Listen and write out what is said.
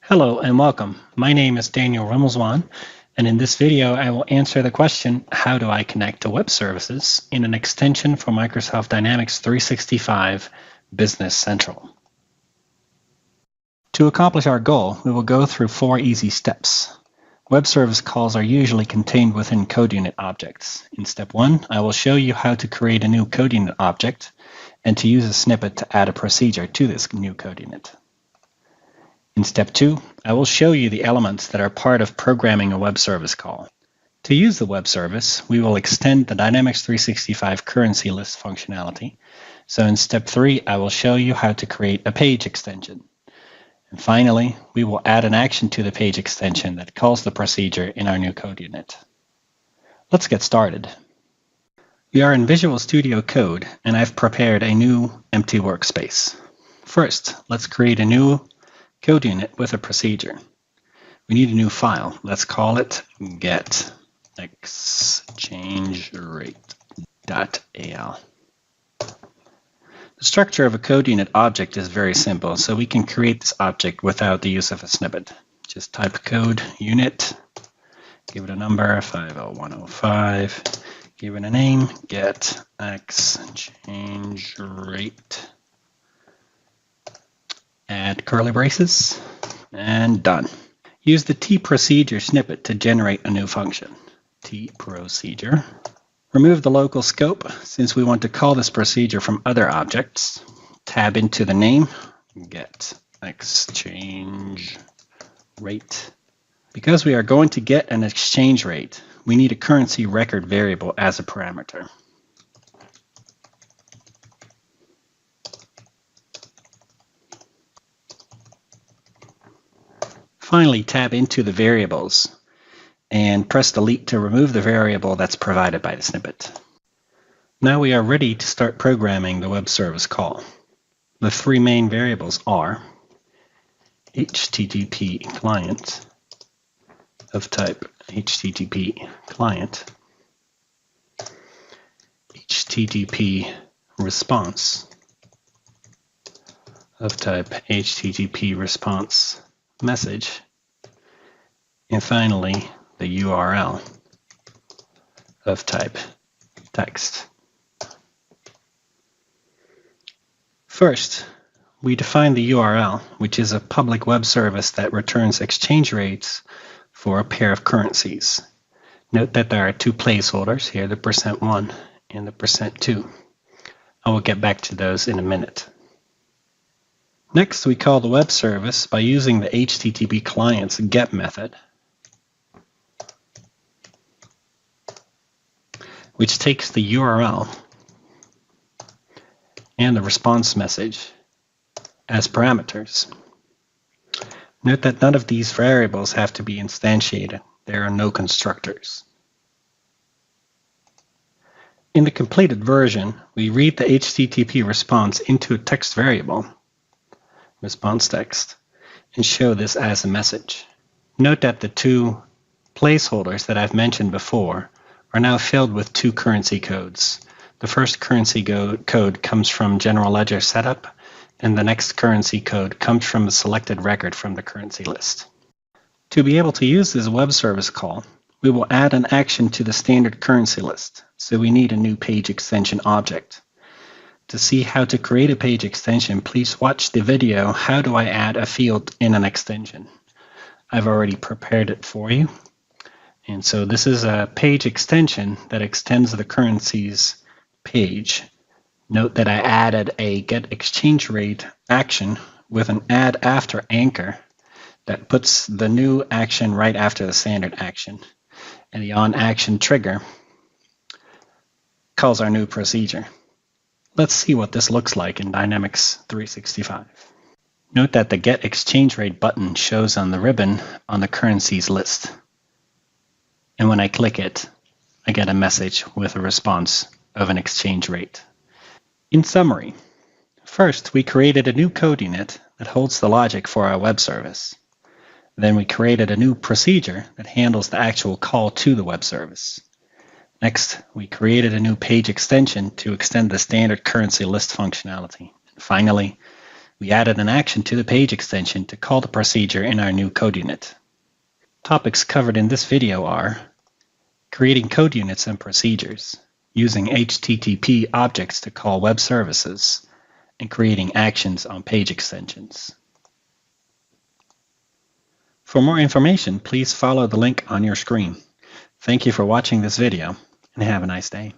Hello and welcome. My name is Daniel Rummelswan, and in this video I will answer the question, how do I connect to web services in an extension for Microsoft Dynamics 365 Business Central. To accomplish our goal, we will go through 4 easy steps. Web service calls are usually contained within CodeUnit objects. In step 1, I will show you how to create a new CodeUnit object and to use a snippet to add a procedure to this new CodeUnit. In step 2, I will show you the elements that are part of programming a web service call. To use the web service, we will extend the Dynamics 365 currency list functionality. So in step 3, I will show you how to create a page extension. And finally, we will add an action to the page extension that calls the procedure in our new CodeUnit. Let's get started. We are in Visual Studio Code, and I've prepared a new empty workspace. First, let's create a new CodeUnit with a procedure. We need a new file. Let's call it getExchangeRate.al. The structure of a CodeUnit object is very simple, so we can create this object without the use of a snippet. Just type code unit, give it a number 50105, give it a name getExchangeRate. Add curly braces, and done. Use the tProcedure snippet to generate a new function. tProcedure. Remove the local scope, since we want to call this procedure from other objects. Tab into the name, getExchangeRate. Because we are going to get an exchange rate, we need a currency record variable as a parameter. Finally, tab into the variables and press delete to remove the variable that's provided by the snippet. Now we are ready to start programming the web service call. The 3 main variables are HTTP client of type HTTP client, HTTP response of type HTTP response message, and finally the URL of type text. First, we define the URL, which is a public web service that returns exchange rates for a pair of currencies. Note that there are 2 placeholders here, the %1 and the %2. I will get back to those in a minute. Next, we call the web service by using the HTTP client's get method, which takes the URL and the response message as parameters. Note that none of these variables have to be instantiated. There are no constructors. In the completed version, we read the HTTP response into a text variable, response text, and show this as a message. Note that the 2 placeholders that I've mentioned before are now filled with 2 currency codes. The first currency code comes from General Ledger Setup, and the next currency code comes from a selected record from the currency list. To be able to use this web service call, we will add an action to the standard currency list, so we need a new page extension object. To see how to create a page extension, please watch the video, How Do I Add a Field in an Extension? I've already prepared it for you. And so this is a page extension that extends the currencies page. Note that I added a getExchangeRate action with an add after anchor that puts the new action right after the standard action. And the onAction trigger calls our new procedure. Let's see what this looks like in Dynamics 365. Note that the getExchangeRate button shows on the ribbon on the currencies list. And when I click it, I get a message with a response of an exchange rate. In summary, first we created a new CodeUnit that holds the logic for our web service. Then we created a new procedure that handles the actual call to the web service. Next, we created a new page extension to extend the standard currency list functionality. And finally, We added an action to the page extension to call the procedure in our new code unit. Topics covered in this video are creating code units and procedures, using HTTP objects to call web services, and creating actions on page extensions. For more information, please follow the link on your screen. Thank you for watching this video, and have a nice day.